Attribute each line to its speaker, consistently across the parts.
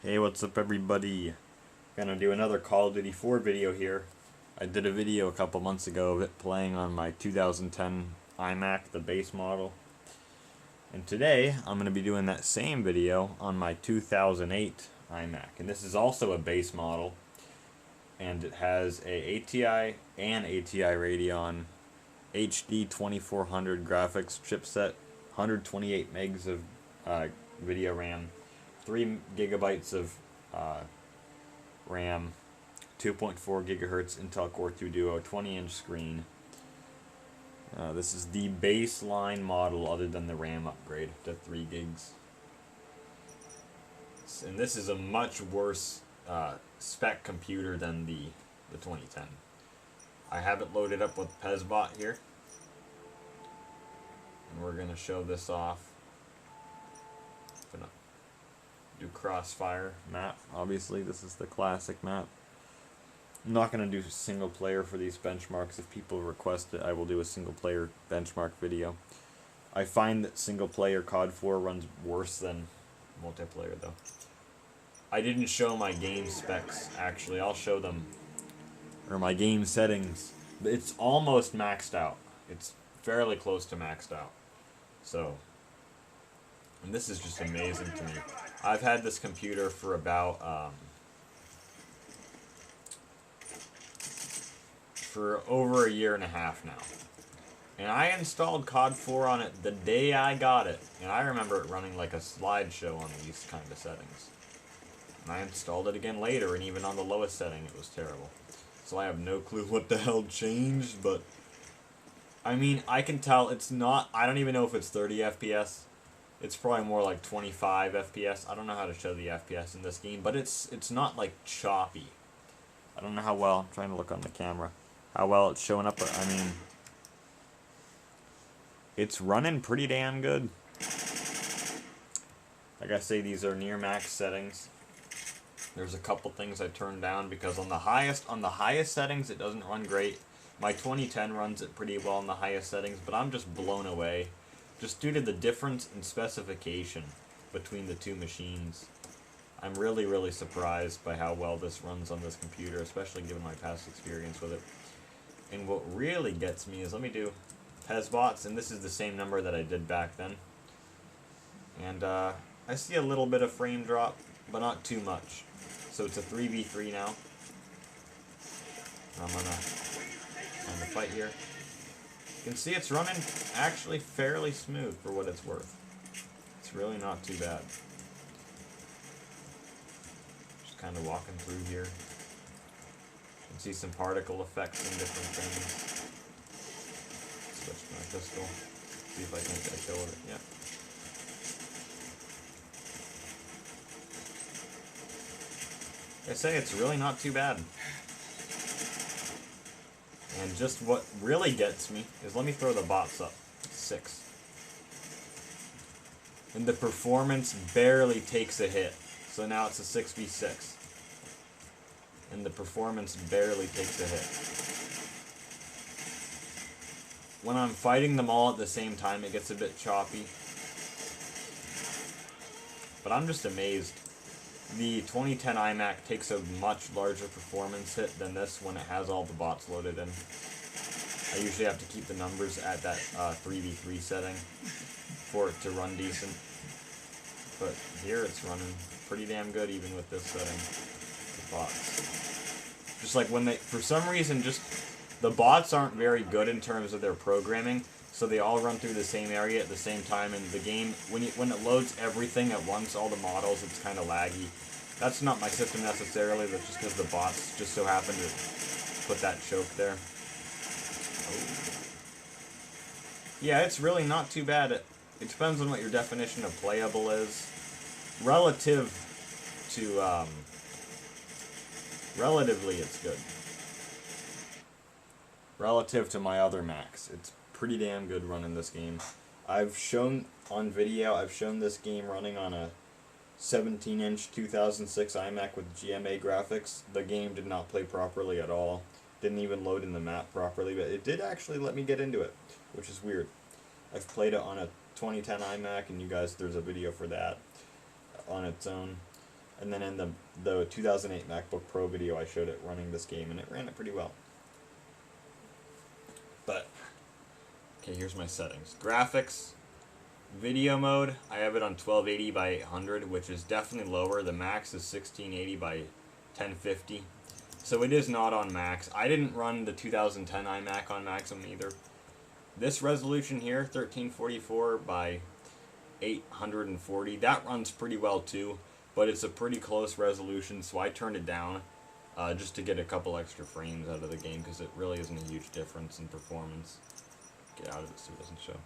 Speaker 1: Hey, what's up everybody? Gonna do another Call of Duty 4 video here. I did a video a couple months ago of it playing on my 2010 iMac, the base model. And today, I'm gonna be doing that same video on my 2008 iMac. And this is also a base model. And it has a ATI and ATI Radeon HD 2400 graphics chipset, 128 megs of video RAM, 3 gigabytes of RAM, 2.4 gigahertz Intel Core 2 Duo, 20-inch screen. This is the baseline model other than the RAM upgrade to 3 gigs. And this is a much worse spec computer than the 2010. I have it loaded up with PezBot here. And we're going to show this off. Gonna do Crossfire map. Obviously, this is the classic map. I'm not going to do single player for these benchmarks. If people request it, I will do a single player benchmark video. I find that single player COD 4 runs worse than multiplayer though. I didn't show my game specs actually. I'll show them, or my game settings. It's almost maxed out. It's fairly close to maxed out. So, and this is just amazing to me. I've had this computer for about for over a year and a half now. And I installed COD 4 on it the day I got it. And I remember it running like a slideshow on these kind of settings. And I installed it again later, and even on the lowest setting it was terrible. So I have no clue what the hell changed, but I mean, I can tell it's not, I don't even know if it's 30 FPS. It's probably more like 25 FPS. I don't know how to show the FPS in this game, but it's not like choppy. I don't know how well, I'm trying to look on the camera, how well it's showing up, but I mean, it's running pretty damn good. Like I say, these are near max settings. There's a couple things I turned down because on the highest settings it doesn't run great. My 2010 runs it pretty well in the highest settings, but I'm just blown away just due to the difference in specification between the two machines. I'm really surprised by how well this runs on this computer, especially given my past experience with it. And what really gets me is, let me do PezBots, and this is the same number that I did back then. And I see a little bit of frame drop, but not too much. So it's a 3v3 now. I'm gonna end the fight here. You can see it's running actually fairly smooth for what it's worth. It's really not too bad. Just kind of walking through here. You can see some particle effects and different things. Switch to my pistol. See if I can get a kill with it. Yeah. I say it's really not too bad. And just what really gets me is, let me throw the bots up. 6. And the performance barely takes a hit. So now it's a 6v6. And the performance barely takes a hit. When I'm fighting them all at the same time, it gets a bit choppy. But I'm just amazed. The 2010 iMac takes a much larger performance hit than this when it has all the bots loaded in. I usually have to keep the numbers at that 3v3 setting for it to run decent. But here it's running pretty damn good even with this setting. The bots. Just like when they, for some reason, just the bots aren't very good in terms of their programming. So they all run through the same area at the same time, and the game, when it loads everything at once, all the models, it's kind of laggy. That's not my system necessarily, that's just because the bots just so happen to put that choke there. Oh. Yeah, it's really not too bad. It depends on what your definition of playable is. Relatively, it's good. Relative to my other Macs, it's pretty damn good running this game. I've shown on video, I've shown this game running on a 17-inch 2006 iMac with GMA graphics. The game did not play properly at all. Didn't even load in the map properly, but it did actually let me get into it, which is weird. I've played it on a 2010 iMac, and you guys, there's a video for that on its own. And then in the 2008 MacBook Pro video, I showed it running this game, and it ran it pretty well. But, okay, here's my settings. Graphics, video mode, I have it on 1280 by 800, which is definitely lower. The max is 1680 by 1050. So it is not on max. I didn't run the 2010 iMac on maximum either. This resolution here, 1344 by 840, that runs pretty well too, but it's a pretty close resolution, so I turned it down just to get a couple extra frames out of the game, because it really isn't a huge difference in performance. Get out of it so it doesn't show.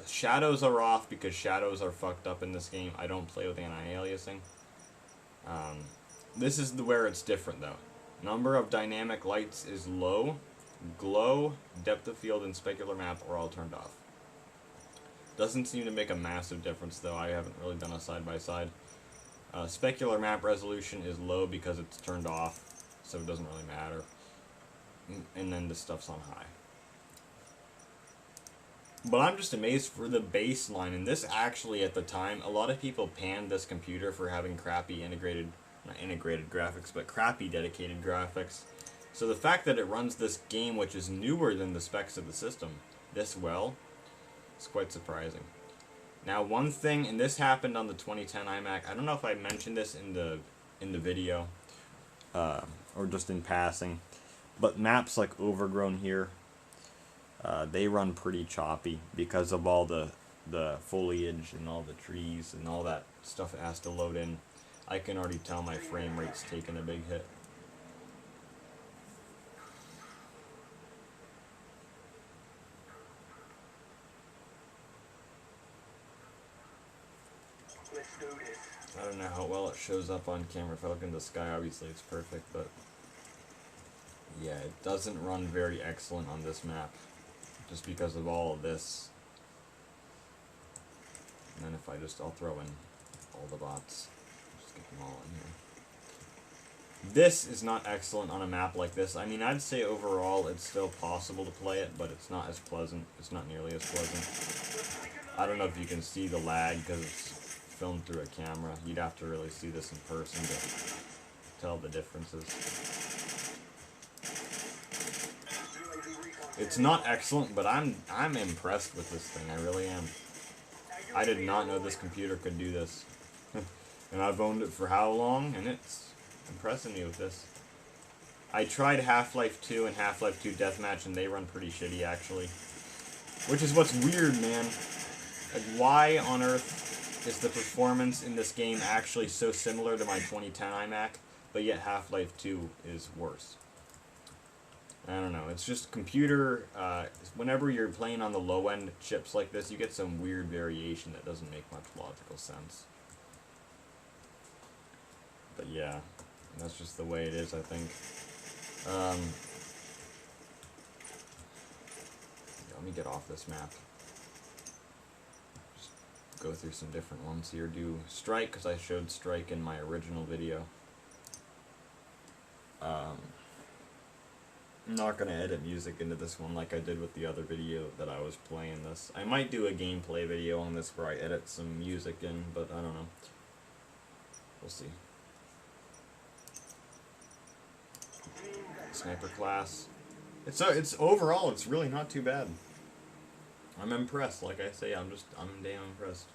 Speaker 1: Shadows are off because shadows are fucked up in this game. I don't play with anti-aliasing. This is where it's different though. Number of dynamic lights is low. Glow, depth of field, and specular map are all turned off. Doesn't seem to make a massive difference though. I haven't really done a side-by-side. Specular map resolution is low because it's turned off, so it doesn't really matter. And then this stuff's on high. But I'm just amazed for the baseline, and this actually at the time, a lot of people panned this computer for having crappy not integrated graphics, but crappy dedicated graphics. So the fact that it runs this game, which is newer than the specs of the system, this well, is quite surprising. Now one thing, and this happened on the 2010 iMac, I don't know if I mentioned this in the video, or just in passing, but maps like Overgrown here, they run pretty choppy because of all the foliage and all the trees and all that stuff it has to load in. I can already tell my frame rate's taking a big hit. I don't know how well it shows up on camera. If I look in the sky, obviously it's perfect, but yeah, it doesn't run very excellent on this map, just because of all of this. And then if I'll throw in all the bots, just get them all in here. This is not excellent on a map like this. I mean, I'd say overall it's still possible to play it, but it's not as pleasant. It's not nearly as pleasant. I don't know if you can see the lag because it's filmed through a camera. You'd have to really see this in person to tell the differences. It's not excellent, but I'm impressed with this thing. I really am. I did not know this computer could do this. And I've owned it for how long, and it's impressing me with this. I tried Half-Life 2 and Half-Life 2 Deathmatch, and they run pretty shitty, actually. Which is what's weird, man. Like, why on earth is the performance in this game actually so similar to my 2010 iMac, but yet Half-Life 2 is worse? I don't know. It's just computer, whenever you're playing on the low-end chips like this, you get some weird variation that doesn't make much logical sense. But yeah, that's just the way it is, I think. Let me get off this map. Just go through some different ones here. Do Strike, because I showed Strike in my original video. I'm not going to edit music into this one like I did with the other video that I was playing this. I might do a gameplay video on this where I edit some music in, but I don't know. We'll see. Sniper class. It's overall, it's really not too bad. I'm impressed, like I say, I'm damn impressed.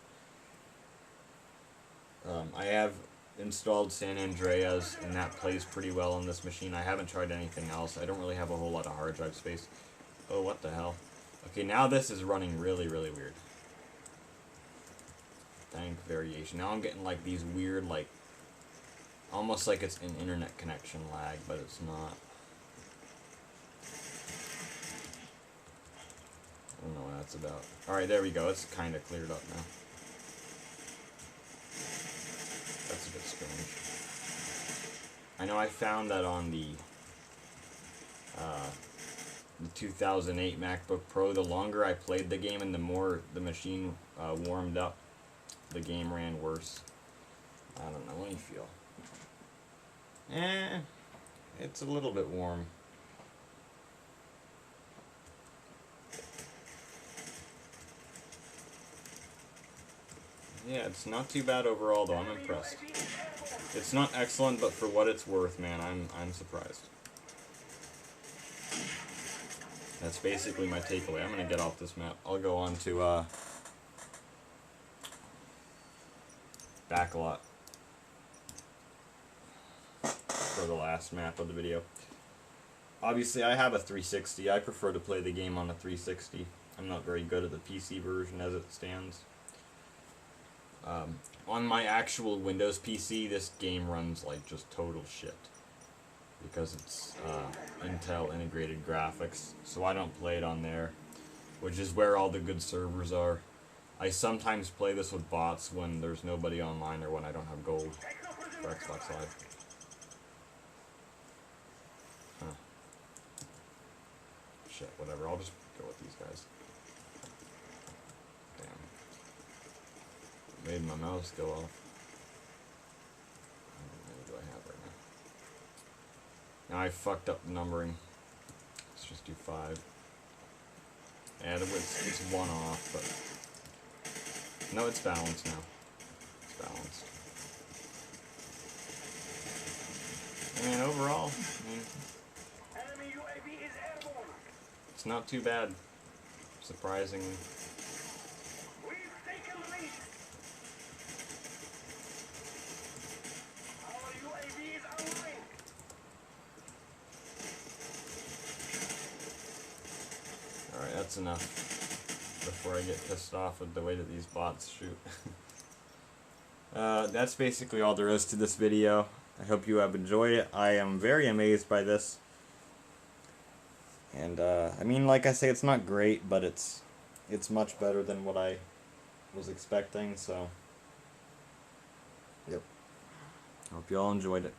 Speaker 1: I have installed San Andreas, and that plays pretty well on this machine. I haven't tried anything else. I don't really have a whole lot of hard drive space. Oh, what the hell? Okay, now this is running really, really weird. Thank variation. Now I'm getting like these weird, like, almost like it's an internet connection lag, but it's not. I don't know what that's about. Alright, there we go. It's kind of cleared up now. That's a bit strange. I know I found that on the 2008 MacBook Pro, the longer I played the game and the more the machine warmed up, the game ran worse. I don't know, let me feel. It's a little bit warm. Yeah, it's not too bad overall, though. I'm impressed. It's not excellent, but for what it's worth, man, I'm surprised. That's basically my takeaway. I'm gonna get off this map. I'll go on to Backlot for the last map of the video. Obviously, I have a 360. I prefer to play the game on a 360. I'm not very good at the PC version as it stands. On my actual Windows PC, this game runs like just total shit. Because it's Intel integrated graphics, so I don't play it on there, which is where all the good servers are. I sometimes play this with bots when there's nobody online or when I don't have gold for Xbox Live. Huh. Shit, whatever, I'll just go with these guys. Damn. Made my mouse go off. What do I have right now? Now I fucked up the numbering. Let's just do 5. And it's 1 off, but... No, it's balanced now. It's balanced. I mean, overall, it's not too bad. Surprisingly. Alright, that's enough. Before I get pissed off with the way that these bots shoot. That's basically all there is to this video. I hope you have enjoyed it. I am very amazed by this. And, I mean, like I say, it's not great, but it's much better than what I was expecting, so... Yep. Hope you all enjoyed it.